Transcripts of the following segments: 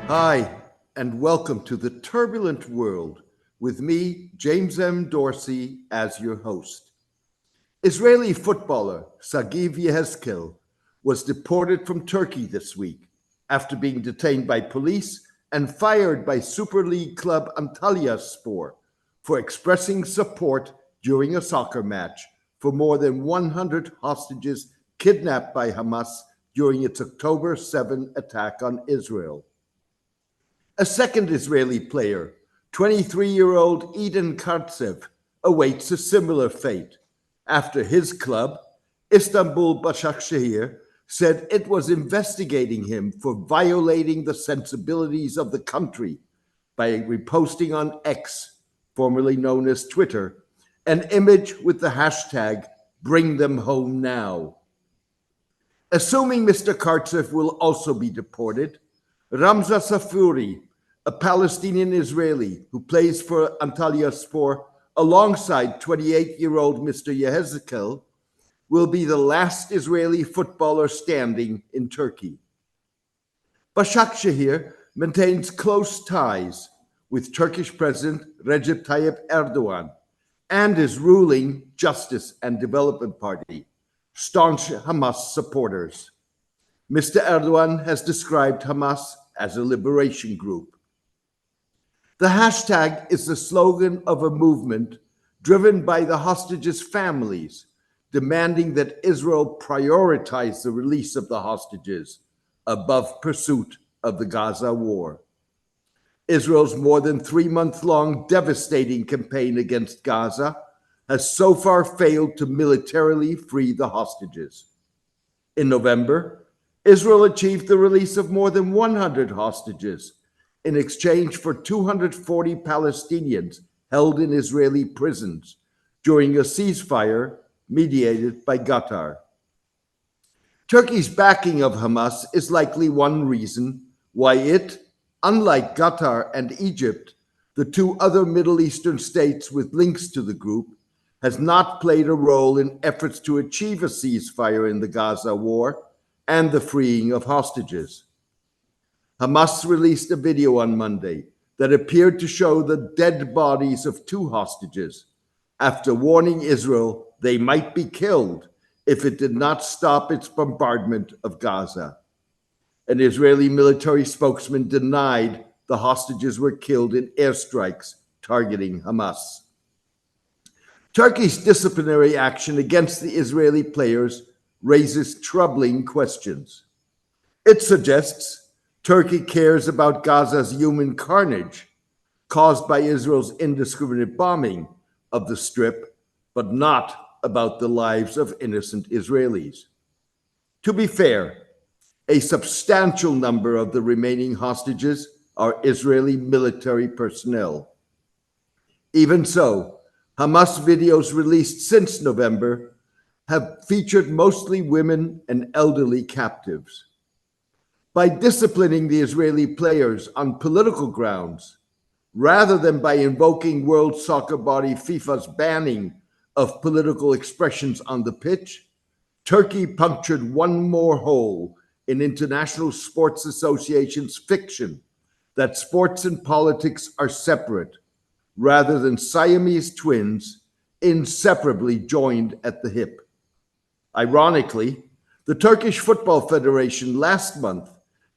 Hi, and welcome to the turbulent world with me, James M. Dorsey, as your host. Israeli footballer Sagiv Yehezkel was deported from Turkey this week after being detained by police and fired by Super Lig club Antalyaspor for expressing support during a soccer match for more than 100 hostages kidnapped by Hamas during its October 7 attack on Israel. A second Israeli player, 23-year-old Eden Kartsev, awaits a similar fate after his club, Istanbul Başakşehir, said it was investigating him for violating the sensibilities of the country by reposting on X, formerly known as Twitter, an image with the hashtag Bring Them Home Now. Assuming Mr. Kartsev will also be deported, Ramza Safuri, a Palestinian Israeli who plays for Antalyaspor alongside 28-year-old Mr. Yehezkel, will be the last Israeli footballer standing in Turkey. Başakşehir maintains close ties with Turkish President Recep Tayyip Erdogan and his ruling Justice and Development Party, staunch Hamas supporters. Mr. Erdogan has described Hamas as a liberation group. The hashtag is the slogan of a movement driven by the hostages' families, demanding that Israel prioritize the release of the hostages above pursuit of the Gaza war. Israel's more than 3-month-long devastating campaign against Gaza has so far failed to militarily free the hostages. In November, Israel achieved the release of more than 100 hostages in exchange for 240 Palestinians held in Israeli prisons during a ceasefire mediated by Qatar. Turkey's backing of Hamas is likely one reason why it, unlike Qatar and Egypt, the two other Middle Eastern states with links to the group, has not played a role in efforts to achieve a ceasefire in the Gaza war and the freeing of hostages. Hamas released a video on Monday that appeared to show the dead bodies of 2 hostages after warning Israel they might be killed if it did not stop its bombardment of Gaza. An Israeli military spokesman denied the hostages were killed in airstrikes targeting Hamas. Turkey's disciplinary action against the Israeli players raises troubling questions. It suggests Turkey cares about Gaza's human carnage caused by Israel's indiscriminate bombing of the Strip, but not about the lives of innocent Israelis. To be fair, a substantial number of the remaining hostages are Israeli military personnel. Even so, Hamas videos released since November have featured mostly women and elderly captives. By disciplining the Israeli players on political grounds, rather than by invoking World Soccer body FIFA's banning of political expressions on the pitch, Turkey punctured one more hole in International Sports Association's fiction that sports and politics are separate, rather than Siamese twins inseparably joined at the hip. Ironically, the Turkish Football Federation last month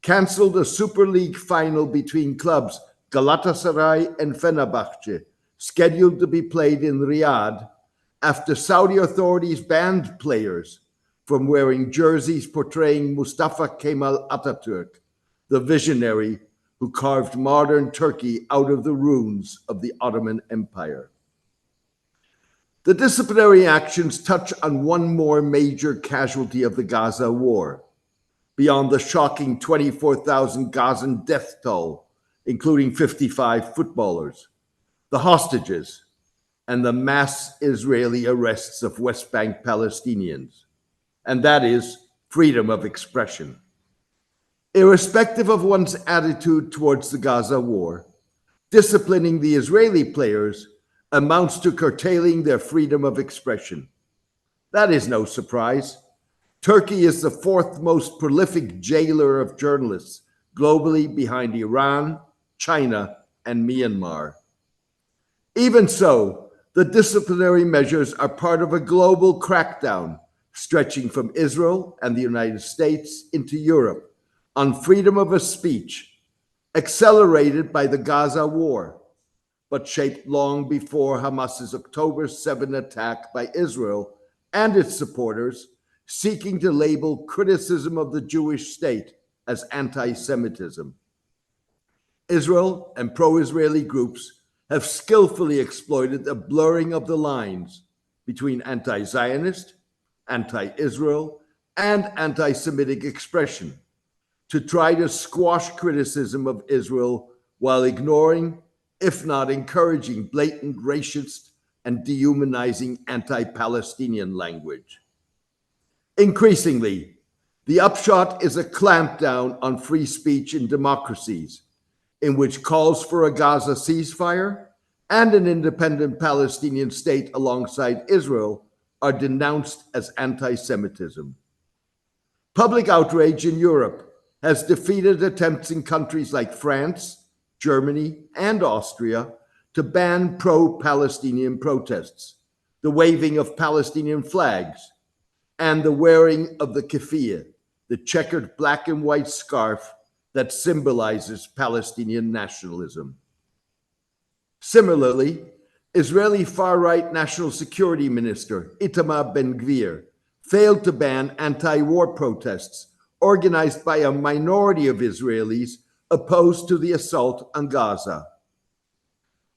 canceled a Super Lig final between clubs Galatasaray and Fenerbahce, scheduled to be played in Riyadh, after Saudi authorities banned players from wearing jerseys portraying Mustafa Kemal Atatürk, the visionary who carved modern Turkey out of the ruins of the Ottoman Empire. The disciplinary actions touch on one more major casualty of the Gaza war, beyond the shocking 24,000 Gazan death toll, including 55 footballers, the hostages, and the mass Israeli arrests of West Bank Palestinians, and that is freedom of expression. Irrespective of one's attitude towards the Gaza war, disciplining the Israeli players amounts to curtailing their freedom of expression. That is no surprise. Turkey is the 4th most prolific jailer of journalists globally behind Iran, China, and Myanmar. Even so, the disciplinary measures are part of a global crackdown stretching from Israel and the United States into Europe on freedom of speech, accelerated by the Gaza war, but shaped long before Hamas's October 7 attack by Israel and its supporters, seeking to label criticism of the Jewish state as anti-Semitism. Israel and pro-Israeli groups have skillfully exploited the blurring of the lines between anti-Zionist, anti-Israel, and anti-Semitic expression to try to squash criticism of Israel while ignoring, if not encouraging, blatant racist and dehumanizing anti-Palestinian language. Increasingly, the upshot is a clampdown on free speech in democracies, in which calls for a Gaza ceasefire and an independent Palestinian state alongside Israel are denounced as anti-Semitism. Public outrage in Europe has defeated attempts in countries like France, Germany, and Austria to ban pro-Palestinian protests, the waving of Palestinian flags, and the wearing of the keffiyeh, the checkered black and white scarf that symbolizes Palestinian nationalism. Similarly, Israeli far-right National Security Minister Itamar Ben-Gvir failed to ban anti-war protests organized by a minority of Israelis opposed to the assault on Gaza.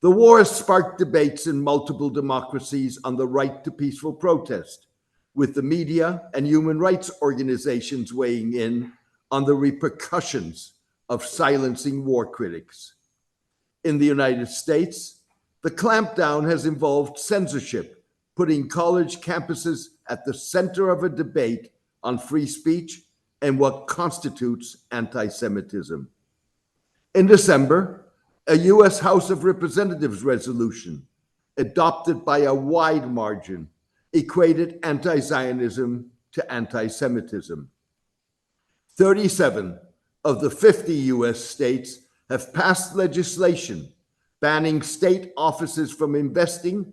The war has sparked debates in multiple democracies on the right to peaceful protest, with the media and human rights organizations weighing in on the repercussions of silencing war critics. In the United States, the clampdown has involved censorship, putting college campuses at the center of a debate on free speech and what constitutes anti-Semitism. In December, a U.S. House of Representatives resolution, adopted by a wide margin, equated anti-Zionism to anti-Semitism. 37 of the 50 U.S. states have passed legislation banning state offices from investing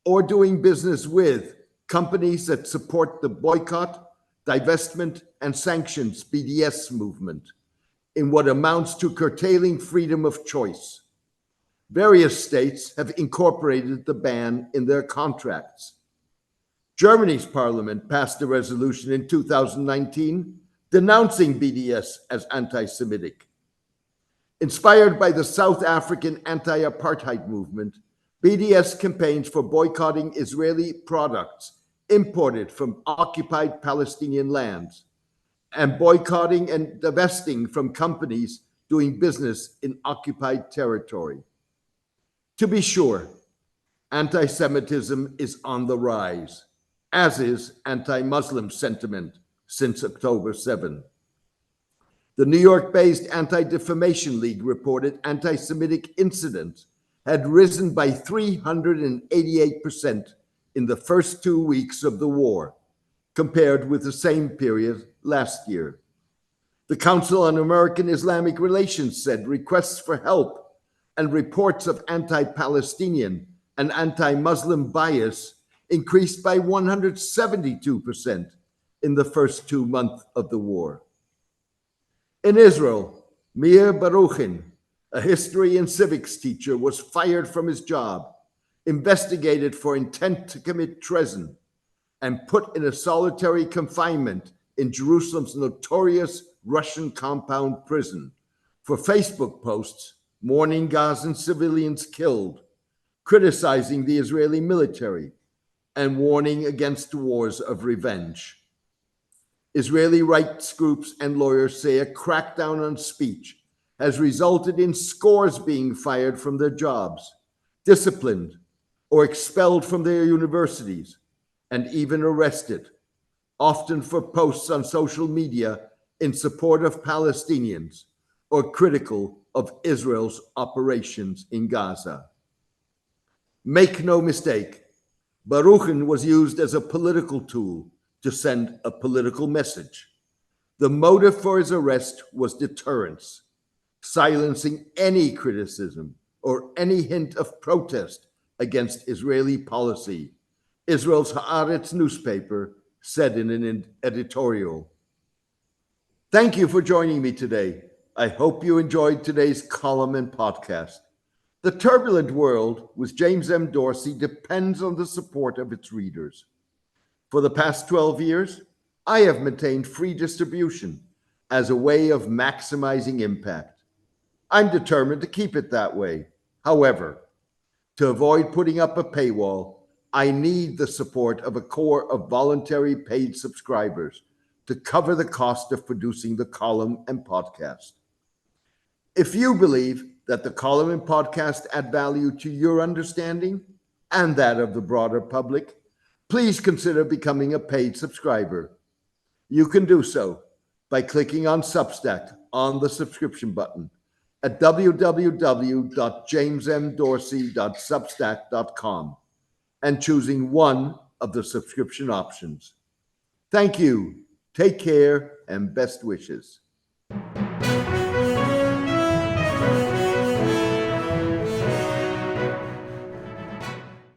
or doing business with companies that support the boycott, divestment, and sanctions BDS movement in what amounts to curtailing freedom of choice. Various states have incorporated the ban in their contracts. Germany's parliament passed a resolution in 2019 denouncing BDS as anti-Semitic. Inspired by the South African anti-apartheid movement, BDS campaigns for boycotting Israeli products imported from occupied Palestinian lands and boycotting and divesting from companies doing business in occupied territory. To be sure, anti-Semitism is on the rise, as is anti-Muslim sentiment since October 7. The New York-based Anti-Defamation League reported anti-Semitic incidents had risen by 388% in the first 2 weeks of the war, compared with the same period last year. The Council on American Islamic Relations said requests for help and reports of anti-Palestinian and anti-Muslim bias increased by 172% in the first 2 months of the war. In Israel, Meir Baruchin, a history and civics teacher, was fired from his job, investigated for intent to commit treason, and put in a solitary confinement in Jerusalem's notorious Russian compound prison for Facebook posts mourning Gazan civilians killed, criticizing the Israeli military, and warning against wars of revenge. Israeli rights groups and lawyers say a crackdown on speech has resulted in scores being fired from their jobs, disciplined, or expelled from their universities, and even arrested, often for posts on social media in support of Palestinians or critical of Israel's operations in Gaza. Make no mistake, Baruchin was used as a political tool to send a political message. The motive for his arrest was deterrence, silencing any criticism or any hint of protest against Israeli policy, Israel's Haaretz newspaper said in an editorial. Thank you for joining me today. I hope you enjoyed today's column and podcast. The turbulent world with James M. Dorsey depends on the support of its readers. For the past 12 years, I have maintained free distribution as a way of maximizing impact. I'm determined to keep it that way. However, to avoid putting up a paywall, I need the support of a core of voluntary paid subscribers to cover the cost of producing the column and podcast. If you believe that the column and podcast add value to your understanding and that of the broader public, please consider becoming a paid subscriber. You can do so by clicking on Substack on the subscription button at www.jamesmdorsey.substack.com and choosing one of the subscription options. Thank you. Take care and best wishes.